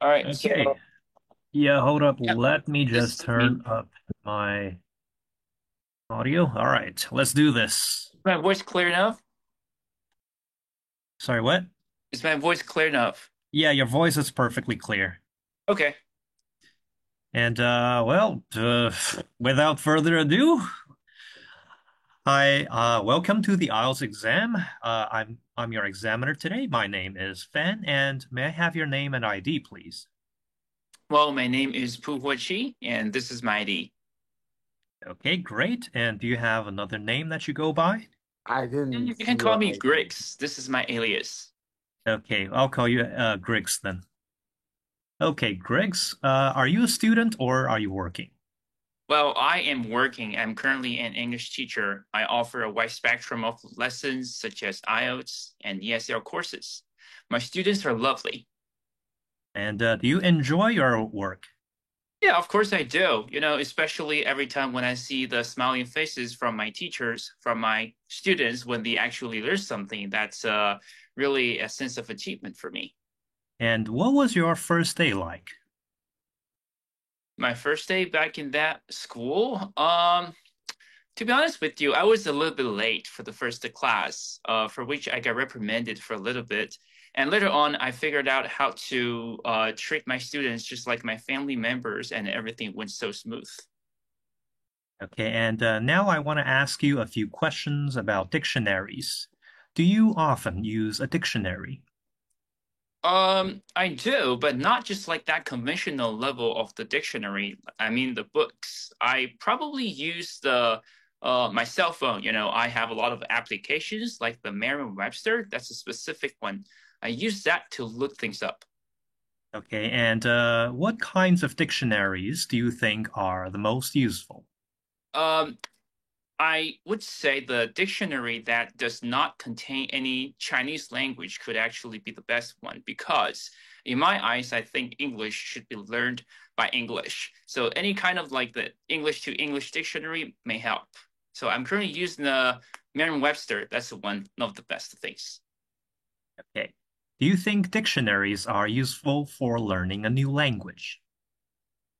All right, Okay. so Yeah, hold up. yeah, Let me this just is me. turn up my audio. All right, let's do this. Is my voice clear enough? Sorry, what? Is my voice clear enough? Yeah, your voice is perfectly clear. Okay. And without further ado, hi, welcome to the IELTS exam. I'm your examiner today. My name is Fan, and may I have your name and ID, please? Well, my name is Pu Huoqi, and this is my ID. Okay, great. And do you have another name that you go by? I You didn't see can call your me ID. Griggs. This is my alias. Okay, I'll call you Griggs then. Okay, Griggs, are you a student or are you working? Well, I am working. I'm currently an English teacher. I offer a wide spectrum of lessons such as IELTS and ESL courses. My students are lovely. And do you enjoy your work? Yeah, of course I do. Especially every time when I see the smiling faces from my teachers, from my students, when they actually learn something, that's really a sense of achievement for me. And what was your first day like? My first day back in that school, to be honest with you, I was a little bit late for the first class, for which I got reprimanded for a little bit. And later on, I figured out how to treat my students just like my family members, and everything went so smooth. Okay, and now I want to ask you a few questions about dictionaries. Do you often use a dictionary? I do, but not just like that conventional level of the dictionary. I mean, the books. I probably use the my cell phone. I have a lot of applications like the Merriam-Webster. That's a specific one. I use that to look things up. Okay, and what kinds of dictionaries do you think are the most useful? Um, I would say the dictionary that does not contain any Chinese language could actually be the best one because, in my eyes, I think English should be learned by English. So any kind of like the English to English dictionary may help. So I'm currently using the Merriam-Webster. That's one of the best things. Okay. Do you think dictionaries are useful for learning a new language?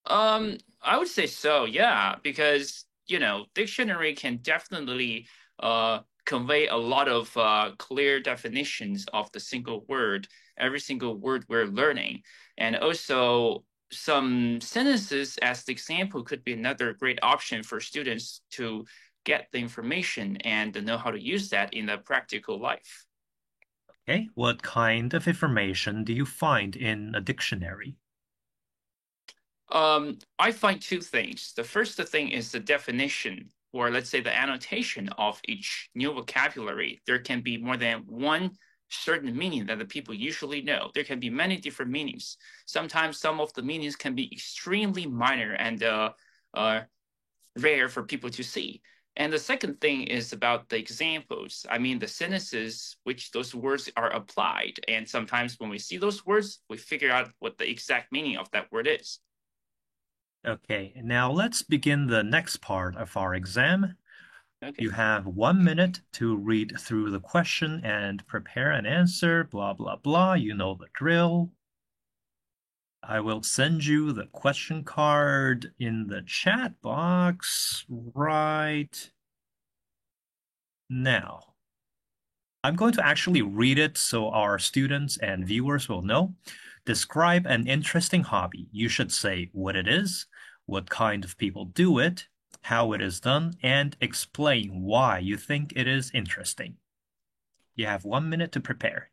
I would say so, yeah, because dictionary can definitely convey a lot of clear definitions of the single word, every single word we're learning, and also some sentences as the example could be another great option for students to get the information and know how to use that in the practical life. Okay, what kind of information do you find in a dictionary? I find two things. The first thing is the definition, or let's say the annotation of each new vocabulary. There can be more than one certain meaning that the people usually know. There can be many different meanings. Sometimes some of the meanings can be extremely minor and uh, rare for people to see. And the second thing is about the examples. I mean, the sentences which those words are applied. And sometimes when we see those words, we figure out what the exact meaning of that word is. Okay, now let's begin the next part of our exam. You Okay. have 1 minute to read through the question and prepare an answer, blah, blah, blah. You know the drill. I will send you the question card in the chat box right now. I'm going to actually read it so our students and viewers will know. Describe an interesting hobby. You should say what it is, what kind of people do it, how it is done, and explain why you think it is interesting. You have 1 minute to prepare.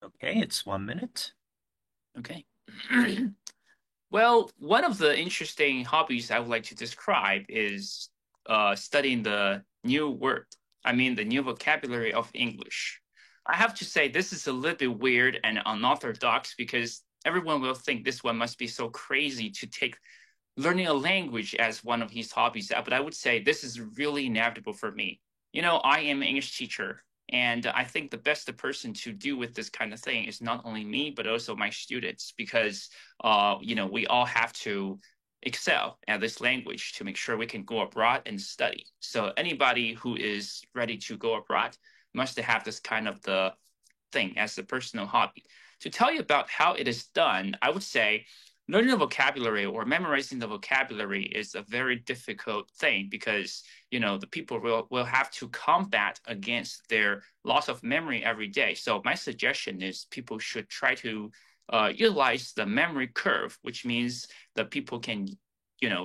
Okay, it's 1 minute. Okay. Well, one of the interesting hobbies I would like to describe is studying the new word. I mean, the new vocabulary of English. I have to say, this is a little bit weird and unorthodox because everyone will think this one must be so crazy to take learning a language as one of his hobbies. But I would say this is really inevitable for me. I am an English teacher, and I think the best person to do with this kind of thing is not only me, but also my students, because we all have to excel at this language to make sure we can go abroad and study. So anybody who is ready to go abroad must have this kind of the thing as a personal hobby. To tell you about how it is done, I would say learning the vocabulary or memorizing the vocabulary is a very difficult thing because the people will have to combat against their loss of memory every day. So my suggestion is people should try to utilize the memory curve, which means that people can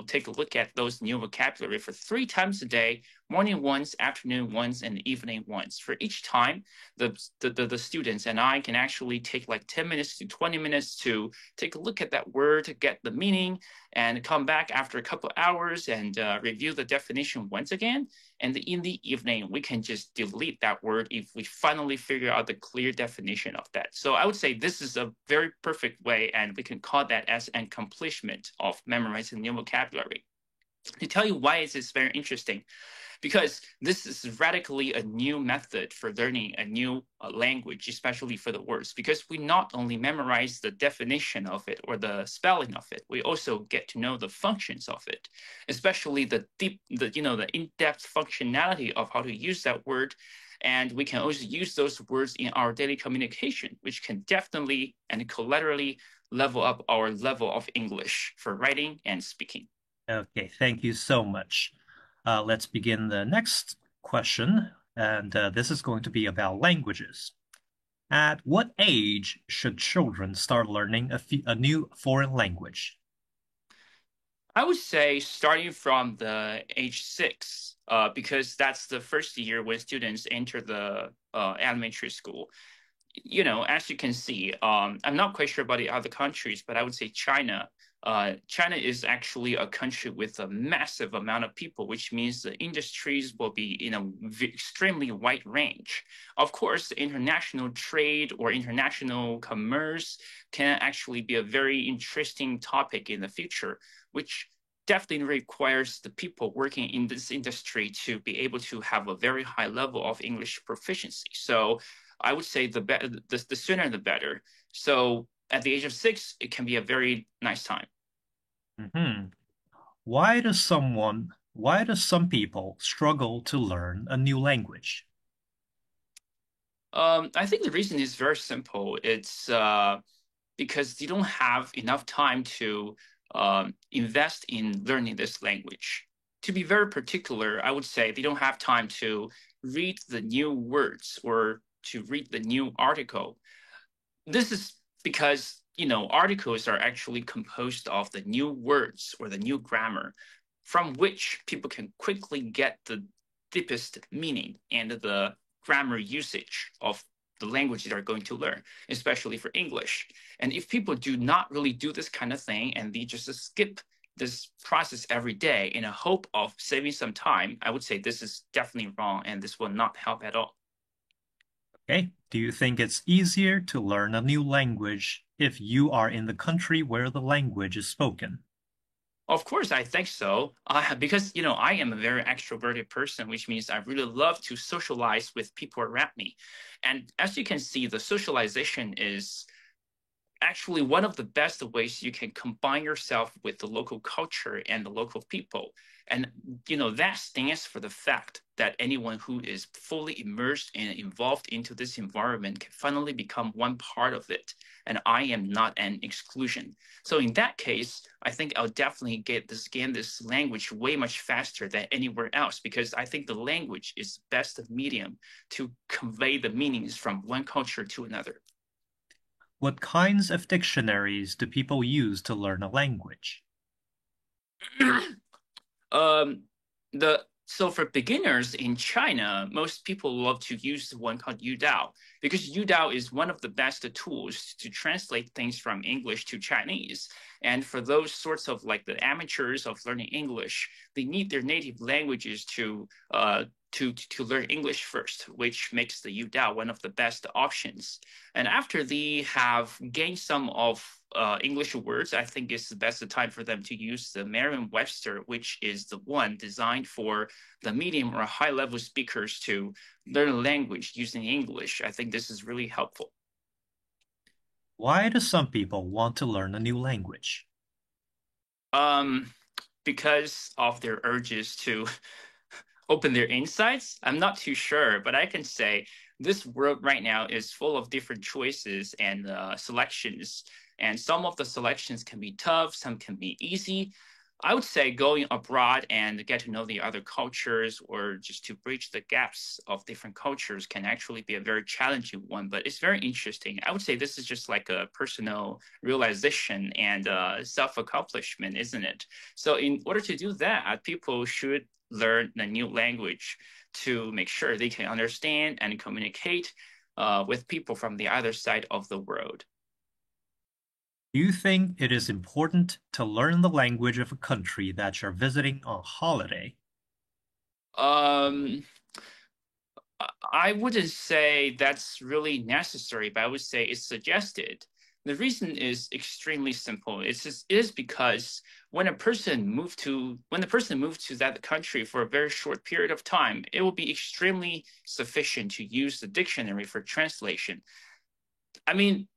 take a look at those new vocabulary for 3 times a day, morning once, afternoon once, and evening once. For each time, the students and I can actually take like 10 minutes to 20 minutes to take a look at that word to get the meaning and come back after a couple of hours and review the definition once again. And in the evening, we can just delete that word if we finally figure out the clear definition of that. So I would say this is a very perfect way, and we can call that as an accomplishment of memorizing new vocabulary. To tell you why is this very interesting, because this is radically a new method for learning a new language, especially for the words, because we not only memorize the definition of it or the spelling of it, we also get to know the functions of it, especially the in-depth functionality of how to use that word. And we can also use those words in our daily communication, which can definitely and collaterally level up our level of English for writing and speaking. Okay, thank you so much. Let's begin the next question, and this is going to be about languages. At what age should children start learning a new foreign language? I would say starting from the age 6, because that's the first year when students enter the elementary school. As you can see, I'm not quite sure about the other countries, but I would say China. China is actually a country with a massive amount of people, which means the industries will be in a extremely wide range. Of course, international trade or international commerce can actually be a very interesting topic in the future, which definitely requires the people working in this industry to be able to have a very high level of English proficiency. So I would say the sooner the better. So at the age of 6, it can be a very nice time. Mhm. Why does some people struggle to learn a new language? I think the reason is very simple. It's because you don't have enough time to invest in learning this language. To be very particular, I would say they don't have time to read the new words or to read the new article. This is because articles are actually composed of the new words or the new grammar from which people can quickly get the deepest meaning and the grammar usage of the language they're going to learn, especially for English. And if people do not really do this kind of thing and they just skip this process every day in a hope of saving some time, I would say this is definitely wrong and this will not help at all. Okay, do you think it's easier to learn a new language if you are in the country where the language is spoken? Of course, I think so. Because I am a very extroverted person, which means I really love to socialize with people around me. And as you can see, the socialization is actually one of the best ways you can combine yourself with the local culture and the local people. And that stands for the fact that anyone who is fully immersed and involved into this environment can finally become one part of it. And I am not an exclusion. So in that case, I think I'll definitely gain this language way much faster than anywhere else because I think the language is the best medium to convey the meanings from one culture to another. What kinds of dictionaries do people use to learn a language? um the So for beginners in China, most people love to use the one called Youdao because Youdao is one of the best tools to translate things from English to Chinese. And for those sorts of like the amateurs of learning English, they need their native languages to learn English first, which makes the Youdao one of the best options. And after they have gained some of English words, I think it's the best time for them to use the Merriam-Webster, which is the one designed for the medium or high level speakers to learn a language using English. I think this is really helpful. Why do some people want to learn a new language? Um, because of their urges to open their insights? I'm not too sure, but I can say this world right now is full of different choices and selections. And some of the selections can be tough, some can be easy. I would say going abroad and get to know the other cultures or just to bridge the gaps of different cultures can actually be a very challenging one, but it's very interesting. I would say this is just like a personal realization and self-accomplishment, isn't it? So in order to do that, people should learn a new language to make sure they can understand and communicate with people from the other side of the world. Do you think it is important to learn the language of a country that you're visiting on holiday? Um, I wouldn't say that's really necessary, but I would say it's suggested. The reason is extremely simple. It is because when the person moved to that country for a very short period of time, it will be extremely sufficient to use the dictionary for translation. I mean,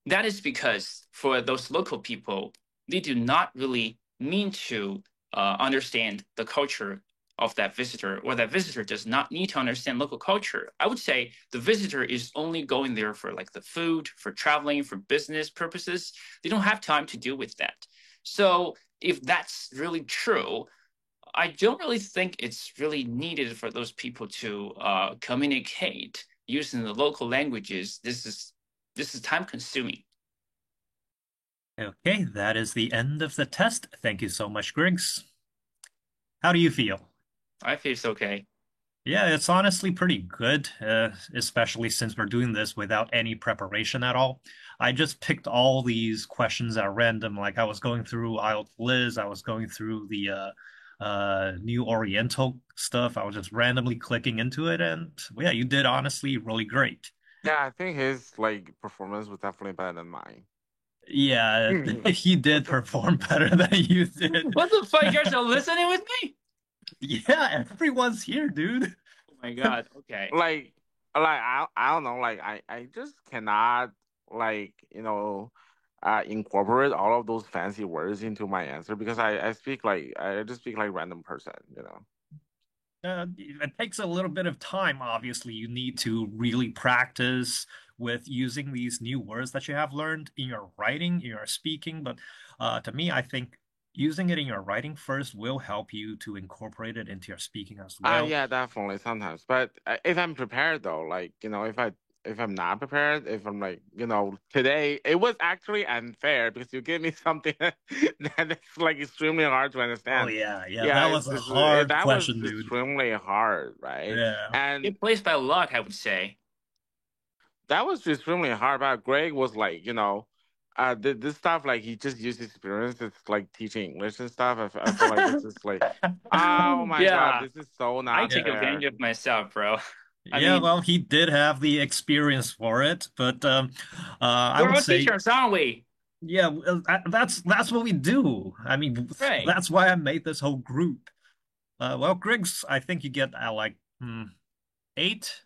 that is because for those local people, they do not really mean to understand the culture of that visitor, or that visitor does not need to understand local culture. I would say the visitor is only going there for like the food, for traveling, for business purposes. They don't have time to deal with that. So if that's really true, I don't really think it's really needed for those people to communicate using the local languages. This is time consuming. Okay, that is the end of the test. Thank you so much, Griggs. How do you feel? I feel it's okay. Yeah, it's honestly pretty good, especially since we're doing this without any preparation at all. I just picked all these questions at random. Like I was going through IELTS Liz, I was going through the New Oriental stuff. I was just randomly clicking into it, and yeah, you did honestly really great. Yeah, I think his like performance was definitely better than mine. Yeah, he did perform better than you did. What the fuck? You guys are listening with me? Yeah, everyone's here, dude. Oh my god. Okay. Like, I don't know, like I just cannot like incorporate all of those fancy words into my answer because I speak like I just speak like random person, you know. It takes a little bit of time, obviously. You need to really practice with using these new words that you have learned in your writing, in your speaking. But to me, I think using it in your writing first will help you to incorporate it into your speaking as well. Yeah, definitely sometimes. But if I'm prepared though, like, if I'm not prepared, if I'm like, today it was actually unfair because you gave me something that is like extremely hard to Oh understand. yeah, yeah, Yeah, that was a hard that was question, dude. extremely hard, right? Yeah. And It plays by luck, I would say. that was extremely hard. But Greg was like, this stuff like he just used his experience. It's like teaching English and stuff. I feel like it's just like, oh my God, Yeah, this is so I not take Yeah. advantage fair. of myself, bro. I Yeah, mean, well, he did have the experience for it, but I we're would all say, teachers, aren't we? yeah, well, that's what we do. I mean, Right. that's why I made this whole group. Well, Griggs, I think you get like eight.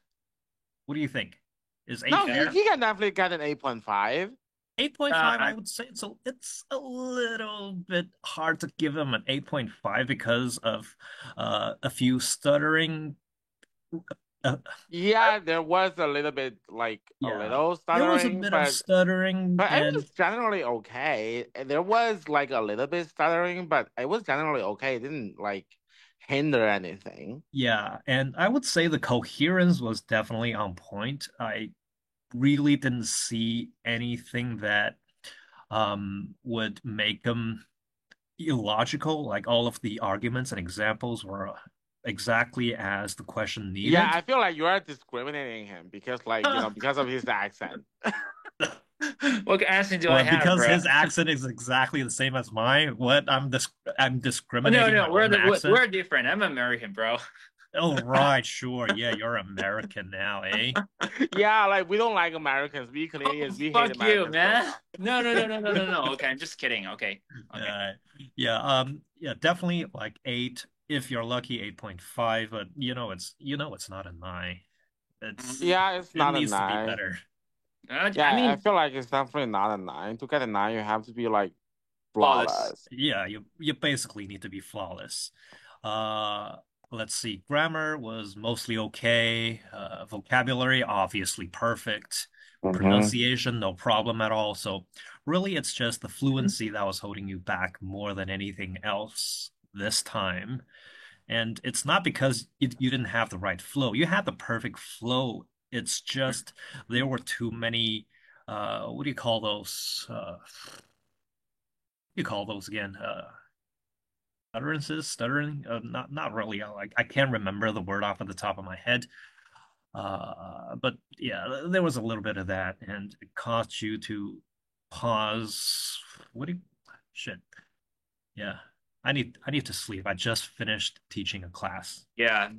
What do you think? Is eight No, Yeah. fair? he can definitely get an 8.5. 8.5, I I, would say it's a little bit hard to give him an 8.5 because of a few stuttering. Uh, Yeah, there was a little bit like a yeah, little there was a stuttering, bit of but stuttering, it and was generally okay. And there was like a little bit stuttering, but it was generally okay. It didn't like hinder anything. yeah, and I would say the coherence was definitely on point. I really didn't see anything that would make him illogical. Like all of the arguments and examples were exactly as the question Yeah, needed. I feel like you are discriminating him because, like, because of his accent. What accent do I Well, have, because bro? his accent is exactly the same as mine. What I'm Oh, no, discriminating my no, own accent. we're different. I'm American, bro. Oh, right, sure. Yeah, you're American now, eh? Yeah, like we don't like Americans. We Oh, Canadians, we hate fuck you, Americans so man. much. No, no, no, no, no, no, no. Okay, I'm just kidding. Okay, okay. Uh, yeah, yeah, definitely like 8. If you're lucky, 8.5, but it's not a 9. Mhm. Yeah, it's It not a needs to be nine. better. I Yeah, I mean, feel like it's definitely not a nine. To get a nine, you have to be like flawless. flawless. Yeah, you basically need to be flawless. Uh, let's see. Grammar was mostly okay. Vocabulary, obviously perfect. Mm-hmm. Pronunciation, no problem at all. So really, it's just the fluency that was holding you back more than anything else this time. And it's not because you didn't have the right flow. You had the perfect flow. It's just there were too many, what do you call those? You call those again? Utterances, stuttering. Not really. I can't remember the word off of the top of my head. But yeah, there was a little bit of that, and it caused you to pause. What do you? Shit. Yeah, I need to sleep. I just finished teaching a class. Yeah.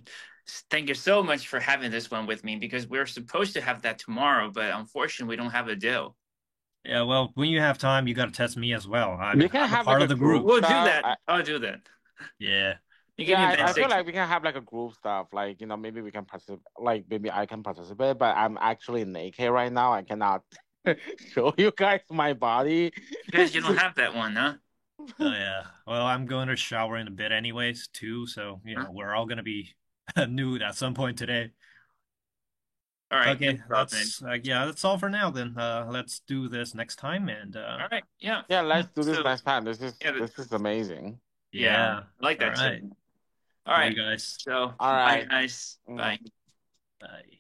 Thank you so much for having this one with me because we're supposed to have that tomorrow, but unfortunately, we don't have a deal. Yeah, well, when you have time, you got to test me as well. We I'm can I'm a have like part a of the group group. We'll do stuff. that. I'll do that. Yeah. You give Yeah, me a band I feel six. like we can have like a group stuff. Like, maybe we can participate. Like, maybe I can participate, but I'm actually naked right now. I cannot show you guys my body. Because you don't have that one, huh? Oh yeah. Well, I'm going to shower in a bit anyways, too. So, Huh? we're all gonna be nude at some point today. All right, no Okay, problem. that's all for now then. Let's do this next time and All right, yeah, Yeah, yeah. let's do this So, next time. This is yeah, this is amazing. yeah, yeah. I like All that right. too. All Bye right, guys. so All bye, right. guys. Mm. Bye. Bye.